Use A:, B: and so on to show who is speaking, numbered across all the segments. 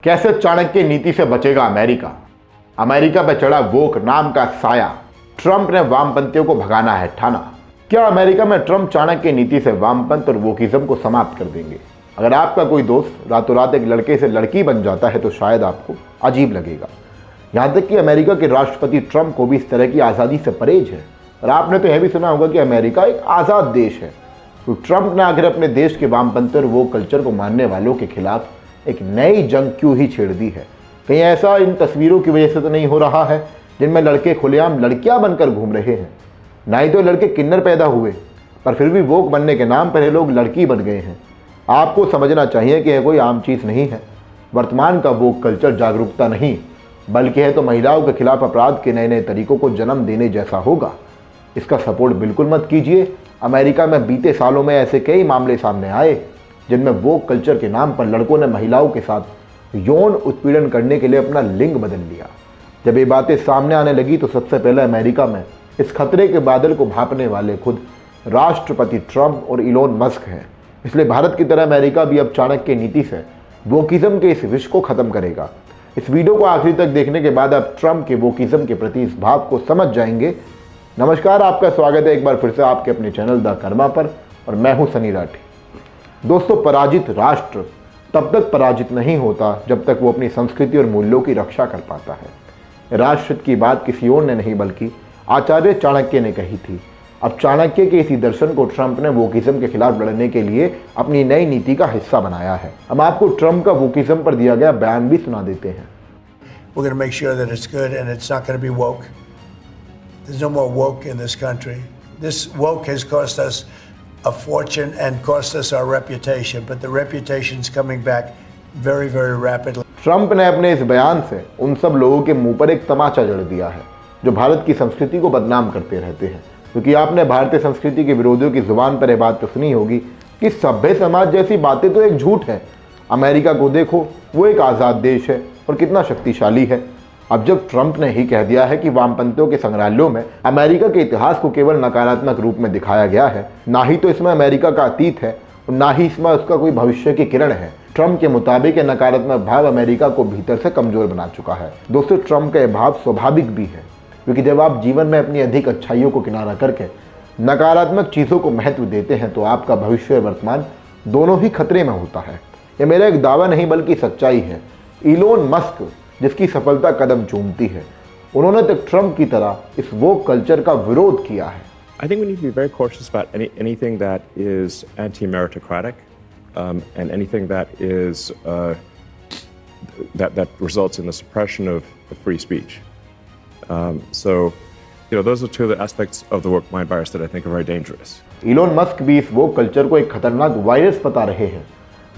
A: कैसे चाणक्य नीति से बचेगा अमेरिका? अमेरिका पर चढ़ा वोक नाम का साया। ट्रंप ने वामपंथियों को भगाना है ठाना। क्या अमेरिका में ट्रंप चाणक्य नीति से वामपंथ और वोकिज्म को समाप्त कर देंगे? अगर आपका कोई दोस्त रातों रात एक लड़के से लड़की बन जाता है तो शायद आपको अजीब लगेगा। यहाँ तक कि अमेरिका के राष्ट्रपति ट्रंप को भी इस तरह की आज़ादी से परहेज है। और आपने तो यह भी सुना होगा कि अमेरिका एक आज़ाद देश है। तो ट्रंप ने आखिर अपने देश के वामपंथी और वो कल्चर को मानने वालों के खिलाफ एक नई जंग क्यों ही छेड़ दी है? कहीं ऐसा इन तस्वीरों की वजह से तो नहीं हो रहा है जिनमें लड़के खुलेआम लड़कियां बनकर घूम रहे हैं? ना ही तो लड़के किन्नर पैदा हुए, पर फिर भी वोक बनने के नाम पर ये लोग लड़की बन गए हैं। आपको समझना चाहिए कि यह कोई आम चीज़ नहीं है। वर्तमान का वोक कल्चर जागरूकता नहीं, बल्कि है तो महिलाओं के खिलाफ अपराध के नए नए तरीकों को जन्म देने जैसा होगा। इसका सपोर्ट बिल्कुल मत कीजिए। अमेरिका में बीते सालों में ऐसे कई मामले सामने आए जिनमें वोक कल्चर के नाम पर लड़कों ने महिलाओं के साथ यौन उत्पीड़न करने के लिए अपना लिंग बदल लिया। जब ये बातें सामने आने लगी तो सबसे पहले अमेरिका में इस खतरे के बादल को भांपने वाले खुद राष्ट्रपति ट्रंप और इलोन मस्क हैं। इसलिए भारत की तरह अमेरिका भी अब चाणक्य नीति से वोकिज्म के इस विष को खत्म करेगा। इस वीडियो को आखिरी तक देखने के बाद आप ट्रंप के वोकिज्म के प्रति इस भाव को समझ जाएंगे। नमस्कार, आपका स्वागत है एक बार फिर से आपके अपने चैनल द कर्मा पर, और मैं हूं सनी राठी। दोस्तों, पराजित राष्ट्र तब तक पराजित नहीं होता जब तक वो अपनी संस्कृति और मूल्यों की रक्षा कर पाता है। राष्ट्र की बात किसी और ने नहीं बल्कि आचार्य चाणक्य ने कही थी। अब चाणक्य के इसी दर्शन को ट्रंप ने वोकिज्म के खिलाफ लड़ने के लिए अपनी नई नीति का हिस्सा बनाया है। हम आपको ट्रंप का वोकिज्म पर दिया गया बयान भी सुना देते हैं।
B: We're going to make sure that it's good and it's not going to be woke. There's no more woke in this country. This woke has cost us a fortune and cost us our reputation, but the reputation's coming back very, very rapidly.
A: Trump ने अपने इस बयान से उन सब लोगों के मुंह पर एक तमाचा जड़ दिया है जो भारत की संस्कृति को बदनाम करते रहते हैं। क्योंकि आपने भारतीय संस्कृति के विरोधियों की जुबान पर यह बात तो सुनी होगी कि सभ्य समाज जैसी बातें तो एक झूठ है। अमेरिका को देखो, वो एक आज़ाद देश है और कितना शक्तिशाली है। अब जब ट्रंप ने ही कह दिया है कि वामपंथियों के संग्रहालयों में अमेरिका के इतिहास को केवल नकारात्मक रूप में दिखाया गया है, ना ही तो इसमें अमेरिका का अतीत है और ना ही इसमें उसका कोई भविष्य की किरण है, ट्रंप के मुताबिक ये नकारात्मक भाव अमेरिका को भीतर से कमजोर बना चुका है। दोस्तों, ट्रंप का यह भाव स्वाभाविक भी है, क्योंकि जब आप जीवन में अपनी अधिक अच्छाइयों को किनारा करके नकारात्मक चीज़ों को महत्व देते हैं तो आपका भविष्य और वर्तमान दोनों ही खतरे में होता है। यह मेरा एक दावा नहीं बल्कि सच्चाई है। इलोन मस्क जिसकी सफलता कदम चूमती है, उन्होंने तो ट्रंप की तरह इस वोक कल्चर का विरोध किया है।
C: I think we need to be very cautious about anything that is anti-meritocratic, and anything that is that results in the suppression of free speech. So, those are two of the aspects of the woke mind virus that I think are very dangerous.
A: Elon Musk भी इस woke culture को एक खतरनाक virus बता रहे हैं।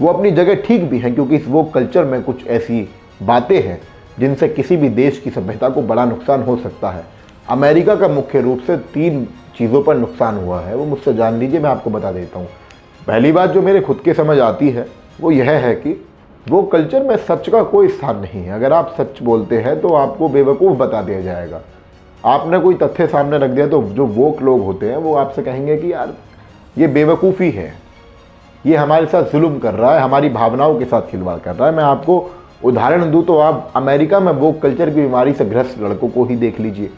A: वो अपनी जगह ठीक भी हैं, क्योंकि इस वोक कल्चर में कुछ ऐसी बातें हैं जिनसे किसी भी देश की सभ्यता को बड़ा नुकसान हो सकता है। अमेरिका का मुख्य रूप से 3 चीज़ों पर नुकसान हुआ है, वो मुझसे जान लीजिए, मैं आपको बता देता हूँ। पहली बात जो मेरे खुद के समझ आती है वो यह है कि वो कल्चर में सच का कोई स्थान नहीं है। अगर आप सच बोलते हैं तो आपको बेवकूफ़ बता दिया जाएगा। आपने कोई तथ्य सामने रख दिया तो जो वोक लोग होते हैं वो आपसे कहेंगे कि यार ये बेवकूफ़ी है, ये हमारे साथ जुल्म कर रहा है, हमारी भावनाओं के साथ खिलवाड़ कर रहा है। मैं आपको उदाहरण दूं तो आप अमेरिका में वोक कल्चर की बीमारी से ग्रस्त लड़कों को ही देख लीजिए।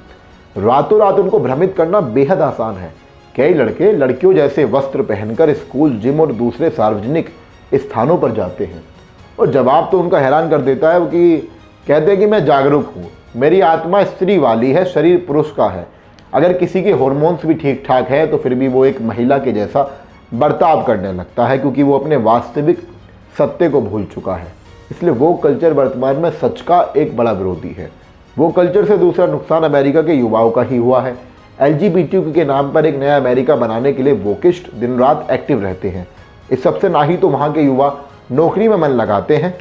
A: रातों रात उनको भ्रमित करना बेहद आसान है। कई लड़के लड़कियों जैसे वस्त्र पहनकर स्कूल, जिम और दूसरे सार्वजनिक स्थानों पर जाते हैं और जवाब तो उनका हैरान कर देता है कि कहते हैं कि मैं जागरूक हूँ, मेरी आत्मा स्त्री वाली है, शरीर पुरुष का है। अगर किसी के हार्मोन्स भी ठीक ठाक है तो फिर भी वो एक महिला के जैसा बर्ताव करने लगता है, क्योंकि वो अपने वास्तविक सत्य को भूल चुका है। इसलिए वो कल्चर वर्तमान में सच का एक बड़ा विरोधी है। वो कल्चर से दूसरा नुकसान अमेरिका के युवाओं का ही हुआ है। LGBTQ के नाम पर एक नया अमेरिका बनाने के लिए वोकिस्ट दिन रात एक्टिव रहते हैं। इस सबसे ना ही तो वहाँ के युवा नौकरी में मन लगाते हैं।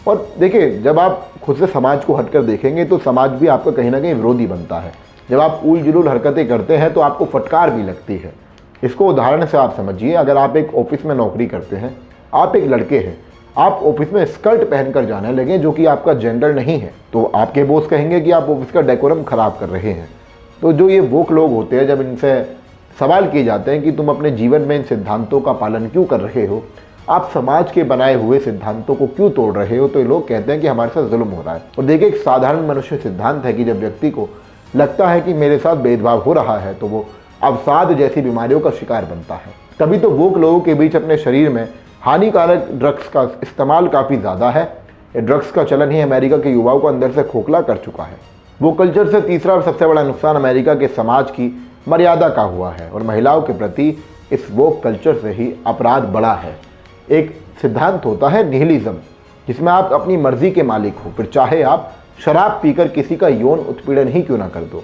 A: और देखिए, जब आप खुद से समाज को हटकर देखेंगे तो समाज भी आपका कहीं ना कहीं विरोधी बनता है। जब आप उल जुलूल हरकतें करते हैं तो आपको फटकार भी लगती है। इसको उदाहरण से आप समझिए। अगर आप एक ऑफिस में नौकरी करते हैं, आप एक लड़के हैं, आप ऑफिस में स्कर्ट पहनकर जाने लगे जो कि आपका जेंडर नहीं है, तो आपके बॉस कहेंगे कि आप ऑफिस का डेकोरम खराब कर रहे हैं। तो जो ये वोक लोग होते हैं, जब इनसे सवाल किए जाते हैं कि तुम अपने जीवन में इन सिद्धांतों का पालन क्यों कर रहे हो, आप समाज के बनाए हुए सिद्धांतों को क्यों तोड़ रहे हो, तो ये लोग कहते हैं कि हमारे साथ जुल्म हो रहा है। और देखिए, एक साधारण मनुष्य सिद्धांत है कि जब व्यक्ति को लगता है कि मेरे साथ भेदभाव हो रहा है तो वो अवसाद जैसी बीमारियों का शिकार बनता है। तभी तो वोक लोगों के बीच अपने शरीर में हानिकारक ड्रग्स का इस्तेमाल काफ़ी ज़्यादा है। ये ड्रग्स का चलन ही अमेरिका के युवाओं को अंदर से खोखला कर चुका है। वो कल्चर से तीसरा और सबसे बड़ा नुकसान अमेरिका के समाज की मर्यादा का हुआ है और महिलाओं के प्रति इस वोक कल्चर से ही अपराध बढ़ा है। एक सिद्धांत होता है निहिलिज्म, जिसमें आप अपनी मर्जी के मालिक हो, फिर चाहे आप शराब पीकर किसी का यौन उत्पीड़न ही क्यों ना कर दो।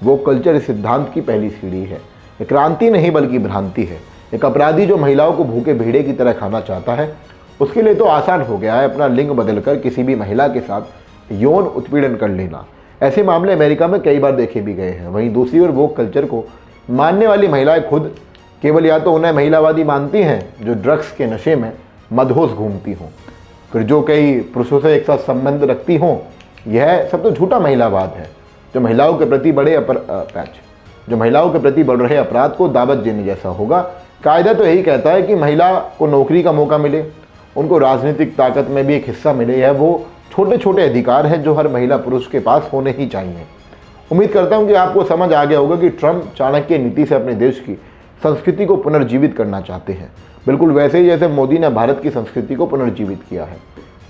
A: वो कल्चर इस सिद्धांत की पहली सीढ़ी है। एक क्रांति नहीं बल्कि भ्रांति है। एक अपराधी जो महिलाओं को भूखे भेड़े की तरह खाना चाहता है, उसके लिए तो आसान हो गया है अपना लिंग बदलकर किसी भी महिला के साथ यौन उत्पीड़न कर लेना। ऐसे मामले अमेरिका में कई बार देखे भी गए हैं। वहीं दूसरी ओर वो कल्चर को मानने वाली महिलाएं खुद केवल या तो उन्हें महिलावादी मानती हैं जो ड्रग्स के नशे में मदहोश घूमती हों, फिर जो कई पुरुषों से एक साथ संबंध रखती हों। यह सब तो झूठा महिलावाद है जो महिलाओं के प्रति बढ़ रहे अपराध को दावत देने जैसा होगा। कायदा तो यही कहता है कि महिला को नौकरी का मौका मिले, उनको राजनीतिक ताकत में भी एक हिस्सा मिले। यह वो छोटे छोटे अधिकार हैं जो हर महिला पुरुष के पास होने ही चाहिए। उम्मीद करता हूं कि आपको समझ आ गया होगा कि ट्रंप चाणक्य नीति से अपने देश की संस्कृति को पुनर्जीवित करना चाहते हैं, बिल्कुल वैसे ही जैसे मोदी ने भारत की संस्कृति को पुनर्जीवित किया है।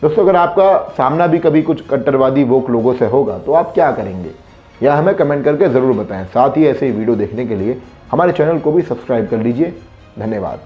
A: दोस्तों, अगर आपका सामना भी कभी कुछ कट्टरवादी वोक लोगों से होगा तो आप क्या करेंगे, यह हमें कमेंट करके ज़रूर बताएं। साथ ही ऐसे ही वीडियो देखने के लिए हमारे चैनल को भी सब्सक्राइब कर लीजिए। धन्यवाद।